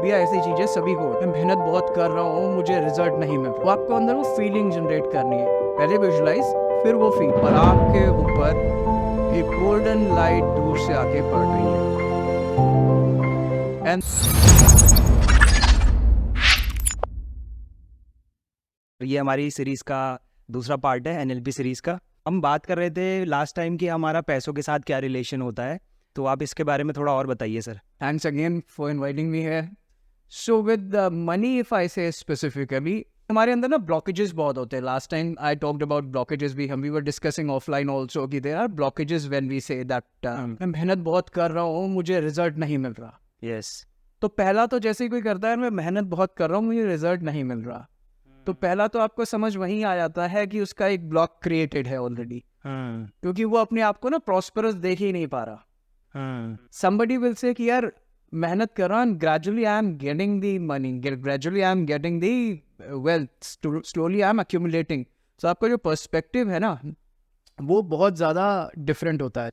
भैया ऐसी चीजें सभी को, मैं मेहनत बहुत कर रहा हूँ, मुझे रिजल्ट नहीं मिल रहा। वो आपको अंदर वो फीलिंग जनरेट करनी है, पहले विजुलाइज फिर वो फील। और आपके ऊपर एक गोल्डन लाइट दूर से आके पड़ रही है। एंड ये हमारी सीरीज का दूसरा पार्ट है, एनएलपी सीरीज का। हम बात कर रहे थे लास्ट टाइम कि हमारा पैसों के साथ क्या रिलेशन होता है, तो आप इसके बारे में थोड़ा और बताइए sir. thanks again for inviting me here. So with the money, if I say specifically, हमारे अंदर ना ब्लॉकेजेस बहुत होते हैं. Last time I talked about blockages भी, हम we were discussing offline also कि there are blockages when we say that मैं मेहनत बहुत कर रहा हूँ, मुझे रिजल्ट नहीं मिल रहा. यस तो पहला तो जैसे ही कोई करता है मैं मेहनत बहुत कर रहा हूँ, मुझे रिजल्ट नहीं मिल रहा, तो पहला तो आपको समझ वहीं आ जाता है कि उसका एक ब्लॉक क्रिएटेड है ऑलरेडी, क्योंकि वो अपने आप को ना प्रॉस्परस देख ही नहीं पा रहा. Somebody will say कि यार मेहनत कर रहा हूँ, gradually I am getting the money, gradually I am getting the wealth, slowly I am accumulating. So आपका जो पर्सपेक्टिव है ना वो बहुत ज़्यादा डिफरेंट होता है.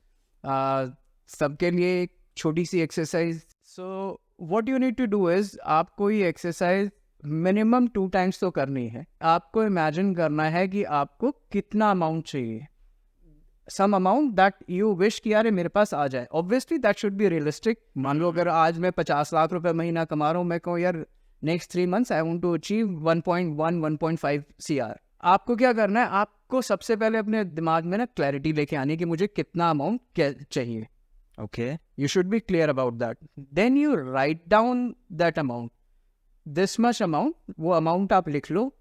सबके लिए एक छोटी सी exercise. So what you need to do is, आपको ये एक्सरसाइज मिनिमम 2 टाइम्स तो करनी है. आपको इमेजिन करना है कि आपको कितना अमाउंट चाहिए, some amount that you wish कि यार मेरे पास आ जाए. Obviously that should be realistic. मान लो अगर आज मैं 50 लाख रुपए महीना कमा रहा हूँ, मैं कहूँ यार next 3 months I want to achieve 1.1-1.5 CR. आपको क्या करना है, आपको सबसे पहले अपने दिमाग में ना क्लैरिटी लेके आनी है कि मुझे कितना अमाउंट चाहिए. Okay, you should be clear about that. Then you write down that amount, this much amount. वो अमाउंट आप लिख लो.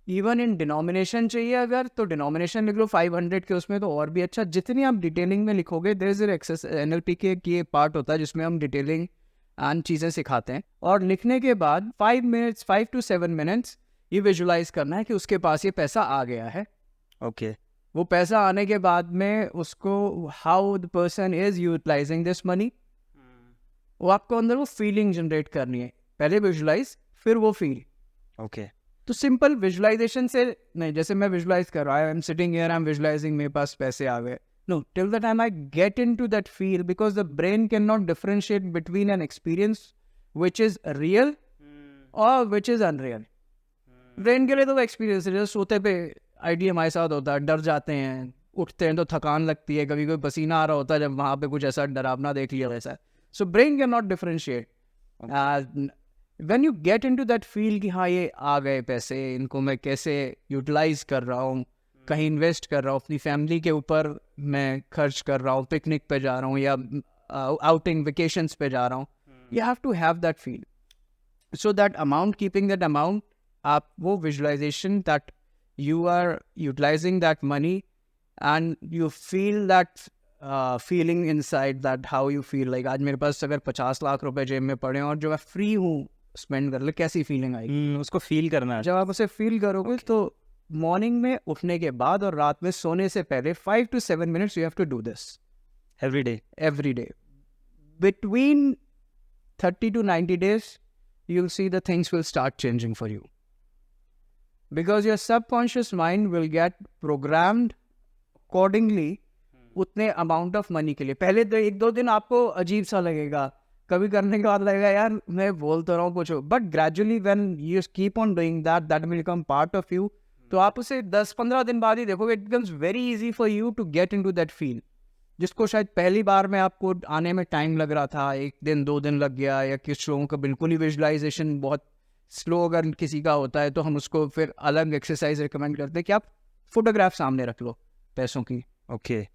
इवन इन डिनोमिनेशन चाहिए अगर तो डिनोमिनेशन लिख लो 500 के, उसमें तो और भी अच्छा. जितनी आप डिटेलिंग में लिखोगे, देयर इज एक्सेस NLP के पार्ट होता है जिसमें हम डिटेलिंग एंड चीज़ें सिखाते हैं. और लिखने के बाद 5 to 7 मिनट्स ये विजुलाइज करना है कि उसके पास ये पैसा आ गया है. ओके, वो पैसा आने के बाद में उसको how the person is utilising this money, वो आपको अंदर वो फीलिंग जनरेट करनी है. पहले विजुलाइज फिर वो फील. ओके, तो सिंपल विजुलाइजेशन से नहीं, जैसे मैं विजुलाइज कर रहा हूँ, I am sitting here, I am visualising मेरे पास पैसे आ गए. No, till the time I get into that feel, because the brain can not differentiate between an experience which is real और विच इज अनरियल. ब्रेन के लिए तो वो एक्सपीरियंस है. जैसे सोते पे आइडिया हमारे साथ होता है, डर जाते हैं, उठते हैं तो थकान लगती है, कभी कोई पसीना आ रहा होता है जब वहाँ पे कुछ ऐसा डरावना देख लिया वैसा. So brain can not differentiate. When you get into that feel कि हाँ ये आ गए पैसे, इनको मैं कैसे यूटिलाइज कर रहा हूँ, कहीं इन्वेस्ट कर रहा हूँ, अपनी फैमिली के ऊपर मैं खर्च कर रहा हूँ, पिकनिक पे जा रहा हूँ या आउटिंग वेकेशंस पे जा रहा हूँ, you have to have that feel. So that amount, keeping that amount, आप वो visualization that you are utilizing that money and you feel that feeling inside, that how you feel like आज मेरे पास अगर 50 लाख रुपए जेब में पड़े और जो मैं फ्री हूँ स्पेंड कर ले, कैसी फीलिंग आएगी. उसको फील करना है. जब आप उसे फील करोगे तो मॉर्निंग में उठने के बाद और रात में सोने से पहले 5 to 7 minutes you have to do this every day. Between 30 to 90 days you'll see the things will start changing for you, because your subconscious mind will get programmed accordingly उतने अमाउंट ऑफ मनी के लिए. पहले तो 1-2 दिन आपको अजीब सा लगेगा, कभी करने के बाद लगेगा यार मैं बोल तो रहा हूँ कुछ, but gradually when you keep on doing that will become part of you. तो आप उसे 10-15 दिन बाद ही देखोगे, it becomes very easy for you to get into that feel, जिसको शायद पहली बार में आपको आने में टाइम लग रहा था, 1 दिन 2 दिन लग गया, या कुछ लोगों का बिल्कुल ही विजुलाइजेशन बहुत स्लो अगर किसी का होता है तो हम उसको फिर अलग एक्सरसाइज रिकमेंड करते हैं कि आप फोटोग्राफ सामने रख लो पैसों की. ओके,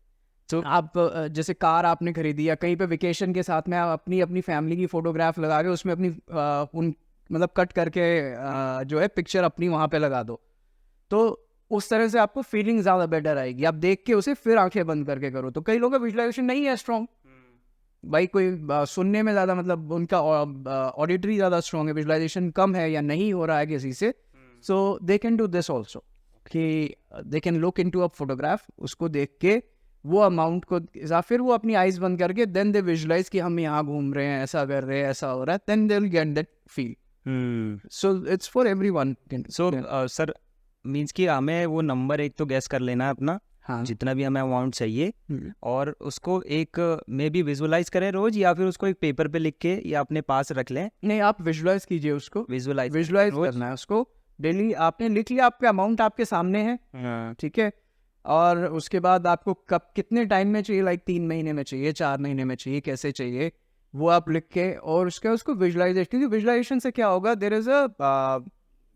तो आप जैसे कार आपने खरीदी या कहीं पे वेकेशन के साथ में आप अपनी फैमिली की फोटोग्राफ लगा के उसमें अपनी उन मतलब कट करके जो है पिक्चर अपनी वहाँ पे लगा दो, तो उस तरह से आपको फीलिंग ज़्यादा बेटर आएगी. आप देख के उसे फिर आंखें बंद करके करो. तो कई लोगों का विजुलाइजेशन नहीं है स्ट्रॉन्ग भाई, कोई सुनने में ज़्यादा मतलब उनका ऑडिटरी ज़्यादा स्ट्रॉन्ग है, विजुलाइजेशन कम है या नहीं हो रहा है किसी से. So they can do this also कि they can look into a photograph, उसको देख के वो अमाउंट को या फिर वो अपनी आइज बंद करके देन दे विजुलाइज कि हम यहाँ घूम रहे हैं, ऐसा कर रहे हैं, ऐसा हो रहा है, then they will get that feel. So it's for everyone. So sir means कि हमें वो नंबर एक तो गैस कर लेना है अपना, हाँ जितना भी हमें अमाउंट चाहिए, हम्म। और उसको एक मे बी विजुअलाइज करें रोज, या फिर उसको एक पेपर पे लिख के या अपने पास रख लें। नहीं, आप विजुलाइज कीजिए उसको, विजुअलाइज विजुलाइज रोज। करना है उसको डेली। आपने लिख लिया, आपका अमाउंट आपके सामने है, हाँ। ठीक है। और उसके बाद आपको कब कितने टाइम में चाहिए, लाइक 3 महीने में चाहिए, 4 महीने में चाहिए, कैसे चाहिए, वो आप लिख के और उसको विजुलाइजेशन, क्योंकि विजुलाइजेशन से क्या होगा, there is a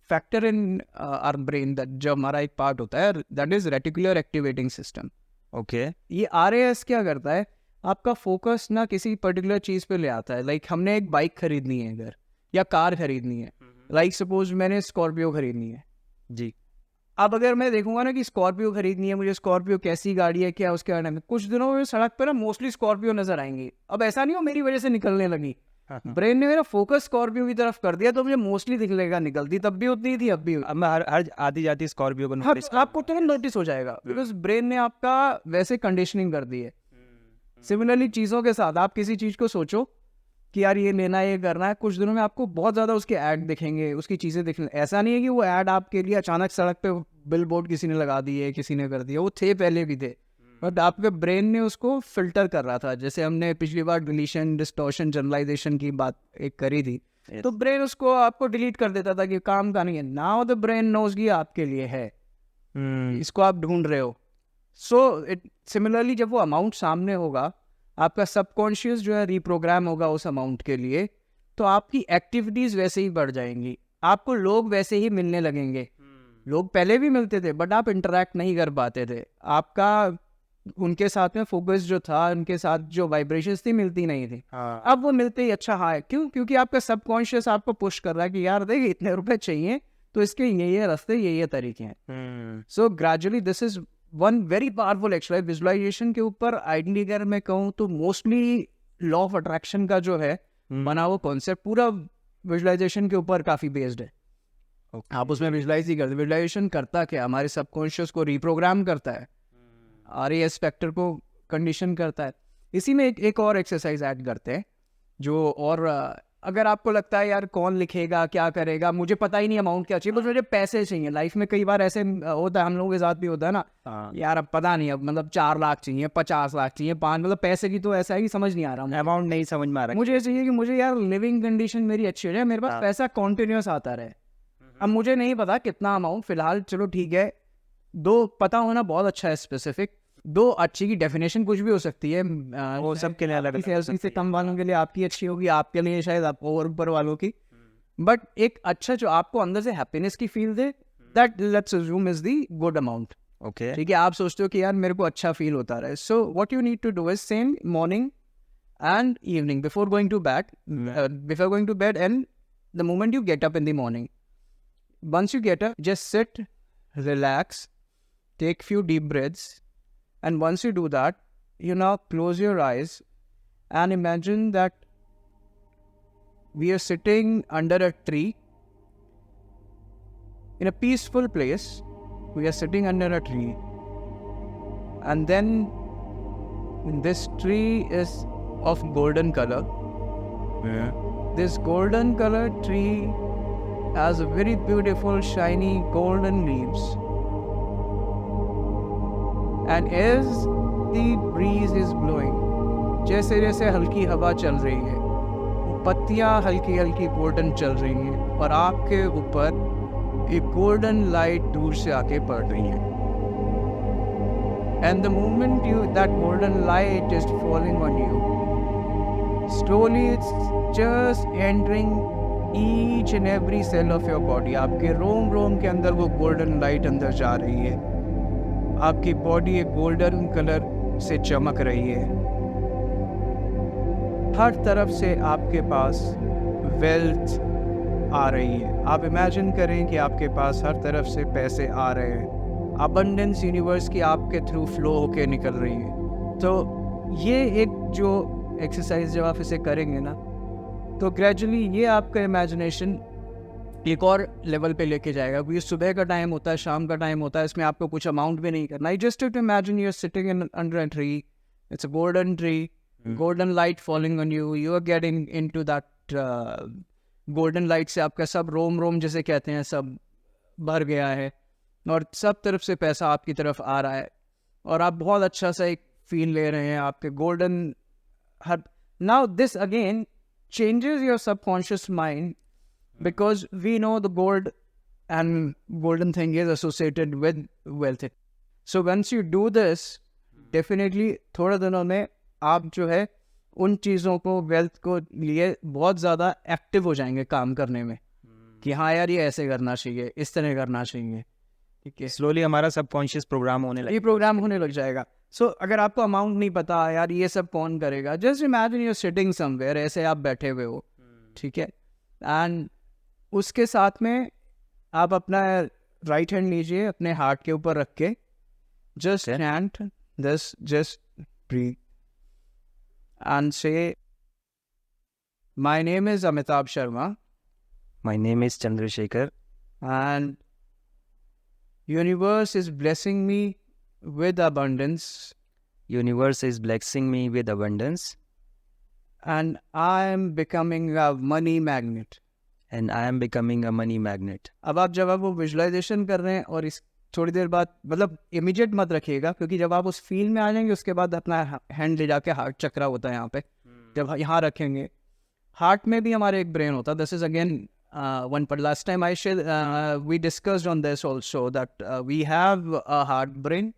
factor in our brain, that जो हमारा एक पार्ट होता है, that is reticular activating system. Okay. ये RAS क्या करता है, आपका फोकस ना किसी पर्टिकुलर चीज़ पे ले आता है। लाइक हमने एक बाइक खरीदनी है अगर, या कार खरीदनी है, लाइक सपोज मैंने स्कॉर्पियो खरीदनी है। जी। अब अगर मैं देखूंगा ना कि स्कॉर्पियो खरीदनी है मुझे, स्कॉर्पियो कैसी गाड़ी है, क्या उसके बारे में, कुछ दिनों में सड़क पर ना मोस्टली स्कॉर्पियो नजर आएंगी। अब ऐसा नहीं हो मेरी वजह से निकलने लगी, ब्रेन ने मेरा फोकस स्कॉर्पियो की तरफ कर दिया, तो मुझे मोस्टली दिखलेगा, निकलती तब भी उतनी थी, अब भी अब मैं हर आती जाती स्कॉर्पियो को हाँ, notice आपको तुरंत नोटिस हो जाएगा, बिकॉज ब्रेन ने आपका वैसे कंडीशनिंग कर दी है। सिमिलरली चीज़ों के साथ आप किसी चीज़ को सोचो कि यार ये लेना है, ये करना है, कुछ दिनों में आपको बहुत ज़्यादा उसके ऐड दिखेंगे, उसकी चीज़ें दिखने। ऐसा नहीं है कि वो ऐड आपके लिए अचानक सड़क पे बिल बोर्ड किसी ने लगा दिए, किसी ने कर दिया, वो थे पहले भी थे, बट आपके ब्रेन ने उसको फिल्टर कर रहा था। जैसे हमने पिछली बार डिलीशन, डिस्टॉर्शन, जनरलाइजेशन की बात एक करी थी, तो ब्रेन उसको आपको डिलीट कर देता था कि काम का नहीं है। नाउ द ब्रेन नोज कि आपके लिए है, इसको आप ढूंढ रहे हो। सो इट सिमिलरली जब वो अमाउंट सामने होगा, आपका सबकॉन्शियस जो है रिप्रोग्राम होगा उस अमाउंट के लिए, तो आपकी एक्टिविटीज़ वैसे ही बढ़ जाएंगी, आपको लोग वैसे ही मिलने लगेंगे। लोग पहले भी मिलते थे बट आप इंटरेक्ट नहीं कर पाते थे, आपका उनके साथ में फोकस जो था, उनके साथ जो वाइब्रेशंस थी मिलती नहीं थी। हाँ। अब वो मिलते ही अच्छा हाँ है, क्यों? क्योंकि आपका सबकॉन्शियस आपको पुश कर रहा है कि यार देख इतने रुपए चाहिए, तो इसके ये रास्ते, ये तरीके हैं। So gradually this is one very powerful exercise visualisation के ऊपर। आइडियली अगर मैं कहूँ तो मोस्टली लॉ ऑफ अट्रैक्शन का जो है बना वो कॉन्सेप्ट पूरा विजुअलाइजेशन के ऊपर काफ़ी बेस्ड है। आप उसमें विजुअलाइज ही करते, विजुअलाइजेशन करता क्या, हमारे सबकॉन्शियस को रिप्रोग्राम करता है, RAS फैक्टर को कंडीशन करता है। इसी में एक और एक्सरसाइज ऐड करते हैं जो, और अगर आपको लगता है यार कौन लिखेगा, क्या करेगा, मुझे पता ही नहीं अमाउंट क्या चाहिए, बस मुझे पैसे चाहिए। लाइफ में कई बार ऐसे होता है, हम लोगों के साथ भी होता है ना, यार अब पता नहीं, अब मतलब 4 लाख चाहिए, 50 लाख चाहिए, 5, मतलब पैसे की तो ऐसा है कि समझ नहीं आ रहा, अमाउंट नहीं समझ में आ रहा। मुझे चाहिए कि मुझे यार लिविंग कंडीशन मेरी अच्छी हो जाए, मेरे पास पैसा कॉन्टिन्यूस आता रहे। अब मुझे नहीं पता कितना अमाउंट फिलहाल, चलो ठीक है, दो पता होना बहुत अच्छा है स्पेसिफिक। दो अच्छी की डेफिनेशन कुछ भी हो सकती है, वो सबके लिए अलग सैलरी से कम वालों के लिए आपकी अच्छी होगी, आपके लिए शायद आप और ऊपर वालों की, बट एक अच्छा जो आपको अंदर से हैप्पीनेस की feel they, that let's assume is the good amount. Okay. ठीक है, आप सोचते हो कि यार मेरे को अच्छा फील होता रहे, so what you need to do is same morning and evening before going to bed and the moment you get up in the morning, once you get up, just sit, relax, take few deep breaths, and once you do that, you now close your eyes and imagine that we are sitting under a tree in a peaceful place. We are sitting under a tree, and then this tree is of golden color. This golden colored tree has a very beautiful shiny golden leaves, and as the breeze is blowing, जैसे जैसे हल्की हवा चल रही है, वो पत्तियां हल्की हल्की गोल्डन चल रही हैं, और आपके ऊपर एक गोल्डन लाइट दूर से आके पड़ रही है। And the moment that golden light is falling on you, slowly it's just entering each and every cell of your body. आपके रोम रोम के अंदर वो गोल्डन लाइट अंदर जा रही है, आपकी बॉडी एक गोल्डन कलर से चमक रही है, हर तरफ से आपके पास वेल्थ आ रही है। आप इमेजिन करें कि आपके पास हर तरफ से पैसे आ रहे हैं, अबंडेंस यूनिवर्स की आपके थ्रू फ्लो होके निकल रही है। तो ये एक जो एक्सरसाइज जब आप इसे करेंगे ना, तो ग्रेजुअली ये आपका इमेजिनेशन एक और लेवल पे लेके जाएगा। क्योंकि सुबह का टाइम होता है, शाम का टाइम होता है, इसमें आपको कुछ अमाउंट भी नहीं करना है, just to imagine you are sitting in under a tree, it's a golden tree, golden light falling on you, you are getting into that golden light से आपका सब रोम रोम जैसे कहते हैं सब भर गया है, और सब तरफ से पैसा आपकी तरफ आ रहा है। और आप बहुत अच्छा सा एक फील ले रहे हैं आपके golden her. Now this again changes your subconscious mind because we know the gold and golden thing is associated with wealth. So once you do this, definitely थोड़े दिनों में आप जो है उन चीज़ों को वेल्थ को लिए बहुत ज़्यादा एक्टिव हो जाएंगे काम करने में कि हाँ यार ये ऐसे करना चाहिए, इस तरह करना चाहिए. ठीक है, स्लोली हमारा सबकॉन्शियस प्रोग्राम होने ये लगे. प्रोग्राम होने लग जाएगा. सो अगर आपको अमाउंट नहीं पता यार ये सब कौन करेगा, just imagine you sitting somewhere, ऐसे आप बैठे हुए हो, ठीक है, एंड उसके साथ में आप अपना राइट हैंड लीजिए अपने हार्ट के ऊपर रख के, just chant this, just breathe and say my name is Amitabh Sharma my name is Chandrashekhar and universe is blessing me with abundance universe is blessing me with abundance and I am becoming a money magnet. And I am becoming a money magnet. अब आप जब आप वो visualisation कर रहे हैं और इस थोड़ी देर बाद, मतलब इमीडिएट मत रखिएगा, क्योंकि जब आप उस फील में आ जाएंगे उसके बाद अपना हैंड ले जाके हार्ट चक्रा होता है यहाँ पे, जब यहाँ रखेंगे हार्ट में भी हमारे एक ब्रेन होता है. This is again one part last time I shared, we discussed on this also that we have a heart brain,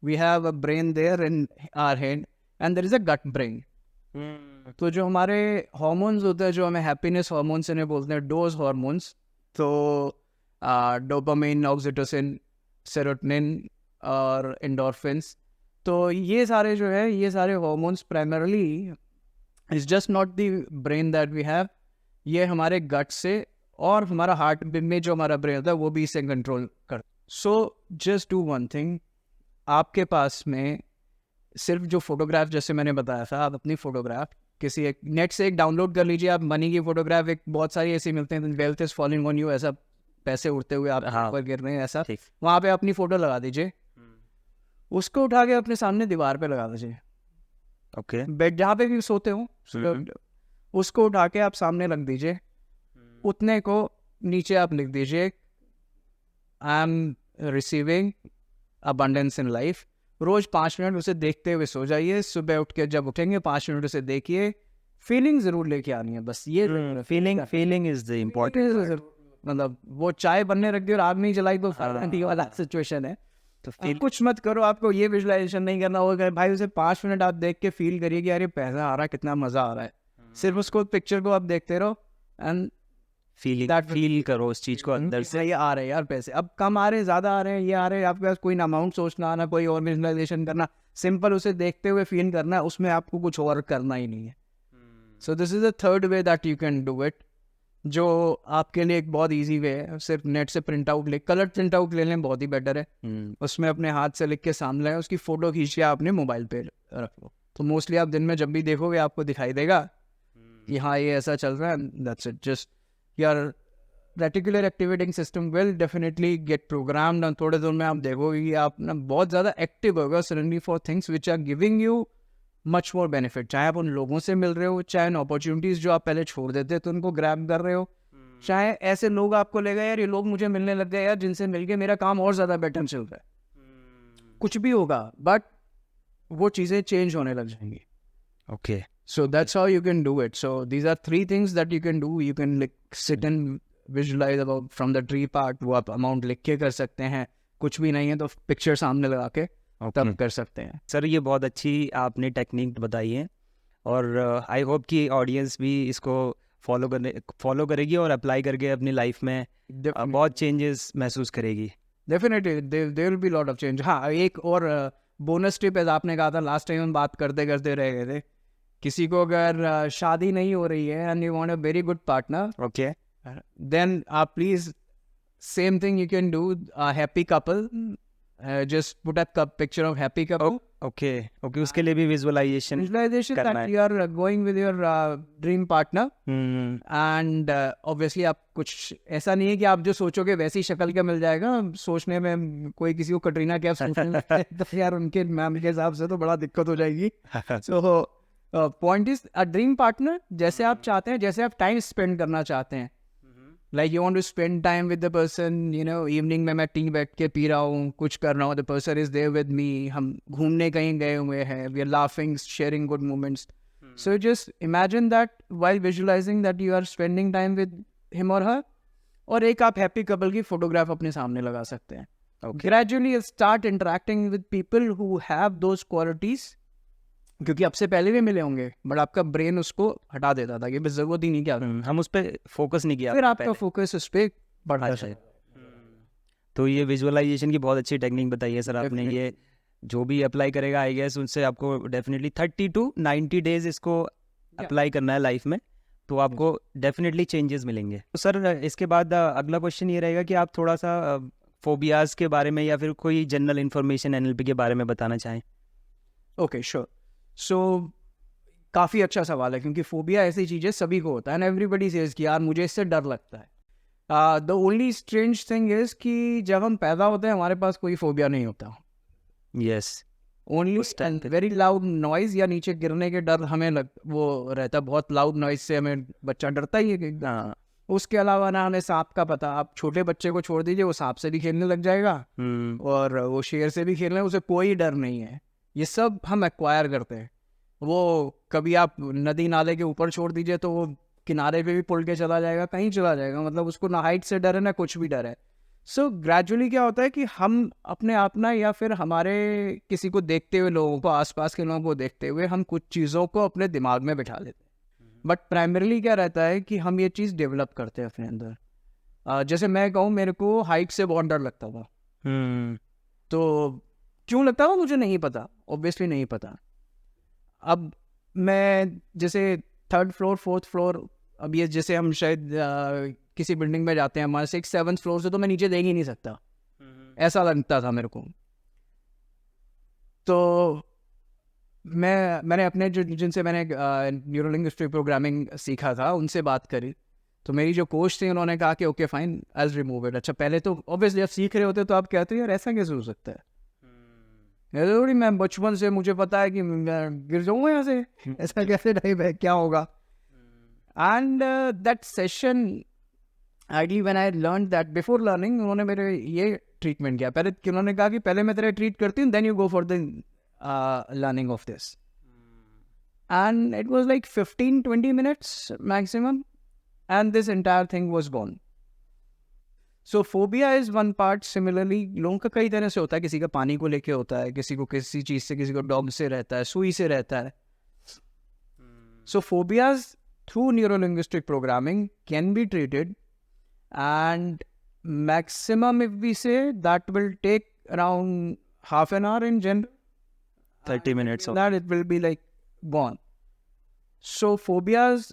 we have a brain there in our head and there is a gut brain. तो जो हमारे hormones होते हैं, जो हमें happiness hormones इन्हें बोलते हैं डोज हॉर्मोन्स, तो डोपामिन, ऑक्सीटोसिन, सेरोटोनिन और एंडोर्फिन्स, तो ये सारे जो है ये सारे hormones primarily is just not the brain that we have, ये हमारे गट से और हमारा हार्ट में जो हमारा ब्रेन होता है वो भी इसे कंट्रोल कर. So just do one thing, आपके पास में सिर्फ जो फोटोग्राफ जैसे मैंने बताया था, आप अपनी फोटोग्राफ किसी एक नेट से एक डाउनलोड कर लीजिए. आप मनी की फोटोग्राफ एक बहुत सारी ऐसी मिलते हैं, wealth is falling on you, ऐसा पैसे उड़ते हुए आप ऊपर गिर रहे हैं, ऐसा वहाँ पे अपनी फोटो लगा दीजिए, उसको उठा के अपने सामने दीवार पे लगा दीजिए. ओके, बेड जहाँ पे भी सोते हो उसको उठा के आप सामने रख दीजिए, उतने को नीचे आप लिख दीजिए I am receiving abundance in life. रोज 5 मिनट उसे देखते हुए सो जाइए. सुबह उठ के जब उठेंगे 5 मिनट उसे देखिए, फीलिंग जरूर लेके आनी है, बस ये फीलिंग इज द इम्पोर्टेंट. मतलब वो चाय बनने रख दी और आग नहीं जलाई तो वाला सिचुएशन है. तो कुछ मत करो, आपको ये विजुअलाइजेशन नहीं करना होगा भाई, उसे 5 मिनट आप देख के फील करिए कि यार ये पैसा आ रहा है, कितना मजा आ रहा है. सिर्फ उसको पिक्चर को आप देखते रहो एंड फील करो उस चीज को अंदर से. ये आ रहे हैं यार पैसे, अब कम आ रहे हैं, ज्यादा आ रहे हैं, ये आ रहे हैं, आपके पास कोई ना अमाउंट सोचना, ना कोई और विजुअलाइजेशन करना, सिंपल उसे देखते हुए फील करना है, उसमें आपको कुछ और करना ही नहीं है. So this is the third way that you can do it, जो आपके लिए एक बहुत ईजी वे है. सिर्फ नेट से print out colour print out ले लें, बहुत ही बेटर है. उसमें अपने हाथ से लिख के सामने उसकी फोटो खींच के आपने मोबाइल पे रख लो, तो मोस्टली आप दिन में जब भी देखोगे आपको दिखाई देगा कि हाँ ये ऐसा चल रहा है. That's it. Just your reticular activating system will definitely get programmed और थोड़े दिन में आप देखोगे कि आप ना बहुत ज़्यादा एक्टिव होगा suddenly for things which are giving you much more benefit. चाहे आप उन लोगों से मिल रहे हो, चाहे अपॉर्चुनिटीज़ जो आप पहले छोड़ देते तो उनको ग्रैब कर रहे हो, चाहे ऐसे लोग आपको ले गए यार ये लोग मुझे मिलने लग गए यार जिनसे मिलके मेरा काम और ज़्यादा बेटर चल रहा है. कुछ भी होगा बट वो चीज़ें चेंज होने लग जाएंगी. Okay, so that's how you can do it. So these are 3 things that you can do. You can like sit and visualize about from the tree part, वो आप अमाउंट लिख के कर सकते हैं, कुछ भी नहीं है तो पिक्चर सामने लगा के तब कर सकते हैं. सर ये बहुत अच्छी आपने टेक्निक बताई है और आई होप कि ऑडियंस भी इसको फॉलो करेगी और अप्लाई करके अपनी लाइफ में बहुत चेंजेस महसूस करेगी. Definitely there will be lot of change. हाँ, एक और बोनस टिप है, आपने कहा था लास्ट टाइम हम बात करते करते रह गए थे, किसी को अगर शादी नहीं हो रही है and you want a very good partner, okay, then आप please same thing you can do, happy couple, just put a picture of happy couple. Okay, उसके लिए भी visualisation that you are going with your dream partner and obviously आप कुछ ऐसा नहीं है कि आप जो सोचोगे वैसी शक्ल का मिल जाएगा. सोचने में कोई किसी को कटरीना कैफ सोचने तो यार उनके मैम के हिसाब से तो बड़ा दिक्कत हो जाएगी. So point is a dream partner जैसे आप चाहते हैं, जैसे आप टाइम स्पेंड करना चाहते हैं, like you want to spend time with the person, you know, evening में मैं टी बैठ के पी रहा हूँ, कुछ कर रहा हूँ, the person is there with me, हम घूमने कहीं गए हुए हैं, we are laughing, sharing good moments. So just imagine that while visualizing that you are spending time with him or her. और एक आप हैप्पी कपल की फोटोग्राफ अपने सामने लगा सकते हैं. Gradually start interacting with people who have those qualities, क्योंकि आपसे पहले भी मिले होंगे बट आपका ब्रेन उसको हटा देता था कि बस जरूरत ही नहीं क्या, हम उस पर फोकस नहीं किया, फिर आपका फोकस उस पर बढ़ता है. तो ये विजुअलाइजेशन की बहुत अच्छी टेक्निक बताई है सर आपने. ये जो भी अप्लाई करेगा आई गेस उनसे आपको डेफिनेटली 30 to 90 डेज इसको अप्लाई करना है लाइफ में, तो आपको डेफिनेटली चेंजेस मिलेंगे. तो सर इसके बाद अगला क्वेश्चन ये रहेगा कि आप थोड़ा सा फोबियाज के बारे में या फिर कोई जनरल इन्फॉर्मेशन एनएलपी के बारे में बताना चाहें. Okay sure. सो काफ़ी अच्छा सवाल है, क्योंकि फोबिया ऐसी चीज़ है सभी को होता है, एंड एवरीबडी सेज कि यार मुझे इससे डर लगता है. The only strange thing is कि जब हम पैदा होते हैं हमारे पास कोई फोबिया नहीं होता. Yes, only very loud noise या नीचे गिरने के डर हमें वो रहता है, बहुत लाउड नॉइज से हमें बच्चा डरता ही है कि उसके अलावा ना हमें सांप का पता. आप छोटे बच्चे को छोड़ दीजिए, वो सांप से भी खेलने लग जाएगा और वो शेर से भी खेलने, उसे कोई डर नहीं है. ये सब हम एक्वायर करते हैं. वो कभी आप नदी नाले के ऊपर छोड़ दीजिए तो वो किनारे पे भी पुल के चला जाएगा, कहीं चला जाएगा, मतलब उसको ना हाइट से डर है ना कुछ भी डर है. सो ग्रेजुअली क्या होता है कि हम अपने आप ना, या फिर हमारे किसी को देखते हुए, लोगों को, आसपास के लोगों को देखते हुए हम कुछ चीज़ों को अपने दिमाग में बिठा लेते हैं. बट प्राइमरीली क्या रहता है कि हम ये चीज़ डेवलप करते हैं अपने अंदर. जैसे मैं कहूँ, मेरे को हाइट से बहुत डर लगता था. तो क्यों लगता था मुझे नहीं पता, ऑब्वियसली नहीं पता. अब मैं जैसे 3rd फ्लोर 4th फ्लोर, अब ये जैसे हम शायद किसी बिल्डिंग में जाते हैं, हमारे 6th 7th फ्लोर से तो मैं नीचे देख ही नहीं सकता, ऐसा लगता था मेरे को. तो मैंने अपने जिनसे मैंने न्यूरोलिंग्विस्टिक प्रोग्रामिंग सीखा था उनसे बात करी, तो मेरी जो कोच थी उन्होंने कहा कि okay fine, I will remove it. अच्छा, पहले तो ऑब्वियसली आप सीख रहे होते तो आप कहते हो यार ऐसा कैसे हो सकता है, जरूरी मैं बचपन से मुझे पता है कि मैं गिर जाऊंगा यहाँ से, ऐसा कैसे टाइप है, क्या होगा. And that session ideally when I learn that, before learning उन्होंने मेरे ये ट्रीटमेंट किया. पहले उन्होंने कहा कि पहले मैं तेरे ट्रीट करती हूँ, then you go for the learning of this. And it was like 15-20 minutes maximum, and this entire thing was gone. So phobia is one part. Similarly लोगों का कई तरह से होता है, किसी का पानी को लेके होता है, किसी को किसी चीज़ से, किसी को डॉग से रहता है, सुई से रहता है. So phobias through neurolinguistic programming can be treated, and maximum if we say that will take around half an hour in general, 30 minutes of that it will be like gone. So phobias,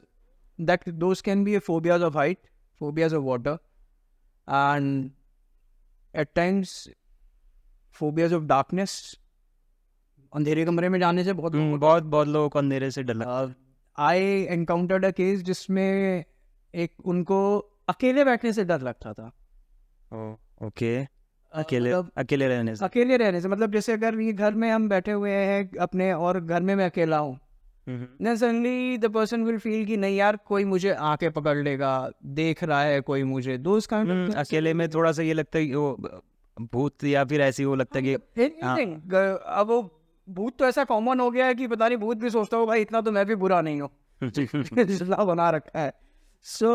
that those can be phobias of height, phobias of water, and at times phobias of darkness. अंधेरे कमरे में जाने से बहुत लोगों को अंधेरे से डर लगता है. I encountered a case जिसमें एक उनको अकेले बैठने से डर लगता था. ओके. अकेले रहने से मतलब जैसे अगर ये घर में हम बैठे हुए हैं अपने और घर में मैं अकेला हूँ, then suddenly the person will feel कि नहीं यार कोई मुझे आके पकड़ लेगा, देख रहा है कोई मुझे. दोस्त का अकेले में थोड़ा सा ये लगता है कि वो भूत या फिर ऐसी वो लगता है कि अब वो भूत तो ऐसा कॉमन हो गया है कि पता नहीं, भूत भी सोचता हूँ भाई इतना तो मैं भी बुरा नहीं हूँ, बना रखा है. So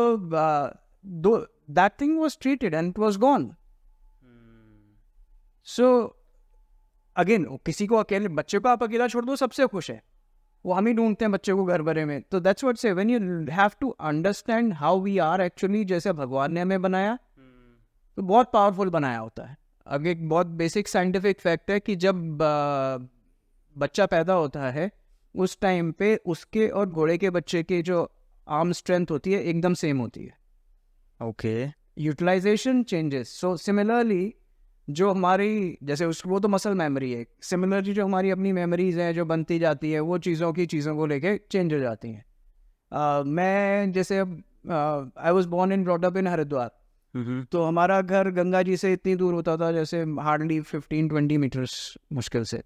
that thing was treated and it was gone. So again, किसी को अकेले, बच्चे को आप अकेला छोड़ दो सबसे खुश है, वो हम ही ढूंढते हैं बच्चे को घर भरे में. तो that's what say, when you have to understand how we are actually, जैसे भगवान ने हमें बनाया तो बहुत पावरफुल बनाया होता है. अब एक बहुत बेसिक साइंटिफिक फैक्ट है कि जब बच्चा पैदा होता है उस टाइम पे उसके और घोड़े के बच्चे के जो आर्म स्ट्रेंथ होती है एकदम सेम होती है. Okay. Utilization changes. So similarly जो हमारी, जैसे वो तो मसल मेमोरी है, सिमिलरली जो हमारी अपनी मेमोरीज हैं जो बनती जाती है वो चीज़ों को लेके चेंज हो जाती हैं. मैं जैसे I was born and brought up in Haridwar, तो हमारा घर गंगा जी से इतनी दूर होता था जैसे हार्डली 15-20 मीटर्स मुश्किल से.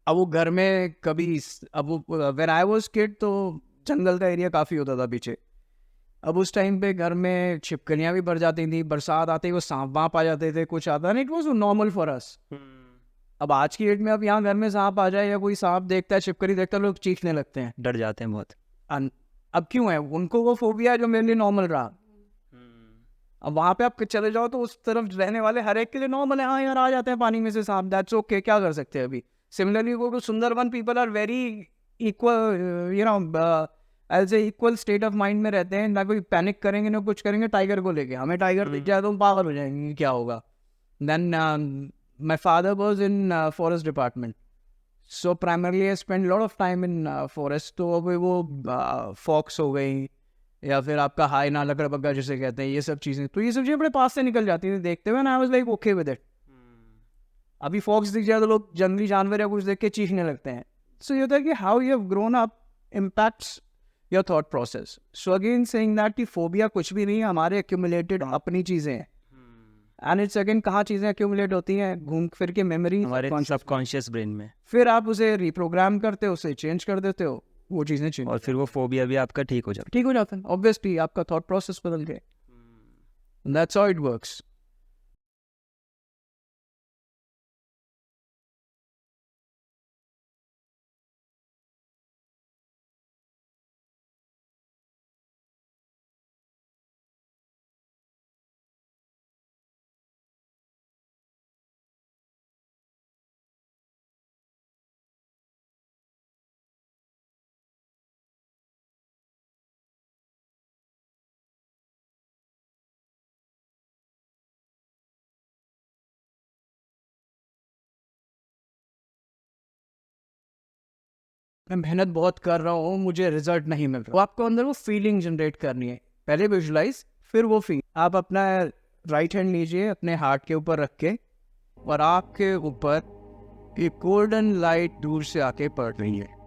अब वो घर में कभी, अब व्हेन आई वाज किड तो जंगल का एरिया काफ़ी होता था पीछे. अब उस टाइम पे घर में छिपकलियाँ भी बढ़ जाती थी, बरसात आते ही वो सांप वाप आ जाते थे, कुछ आता नहीं, it was normal for us. अब आज की डेट में अब यहाँ घर में सांप आ जाए या कोई सांप देखता है, छिपकली देखता है, लोग चीखने लगते हैं। डर जाते हैं बहुत। अब क्यों है? उनको वो फोबिया है जो मेरे लिए नॉर्मल रहा। अब वहाँ पे आप चले जाओ तो उस तरफ रहने वाले हर एक के लिए नॉर्मल है, हाँ यार आ जाते हैं पानी में से सांप, दैट्स ओके, क्या कर सकते हैं अभी। सिमिलरली वो Sundarban people are very equal, you know, as a equal state of mind में रहते हैं, ना कोई पैनिक करेंगे ना कुछ करेंगे। टाइगर को लेके हमें टाइगर दिख जाए तो हम पागल हो जाएंगे, क्या होगा। Then my father was in forest department, so primarily I spend lot of time in forest. तो अभी वो फॉक्स हो गई या फिर आपका हाई ना लकड़बग्गा जिसे कहते हैं, ये सब चीज़ें, तो ये सब चीज़ें अपने पास से निकल जाती थी देखते हुए, ना I was like okay with it. अभी फॉक्स दिख जाए तो लोग जंगली जानवर या कुछ देख के चीखने लगते हैं। सो ये होता है कि how you have grown up impacts your thought process. So again saying that कि फोबिया कुछ भी नहीं है, हमारे एक्यूमुलेटेड अपनी चीज़ें हैं। एंड इट्स अगेन कहाँ चीज़ें एक्यूमुलेट होती हैं, घूम फिर के मेमोरी हमारे सबकॉन्शियस ब्रेन में, फिर आप उसे रिप्रोग्राम करते हो, उसे चेंज कर देते हो, वो चीज़ें चेंज, और फिर वो फोबिया भी आपका ठीक हो जाता ठीक हो जाता है। ऑब्वियसली आपका थॉट प्रोसेस बदल गया। That's how it works. मैं मेहनत बहुत कर रहा हूँ, मुझे रिजल्ट नहीं मिल रहा, तो आपको अंदर वो फीलिंग जनरेट करनी है। पहले विजुलाइज, फिर वो फील। आप अपना राइट हैंड लीजिए अपने हार्ट के ऊपर रख के, और आपके ऊपर एक गोल्डन लाइट दूर से आके पड़ रही है।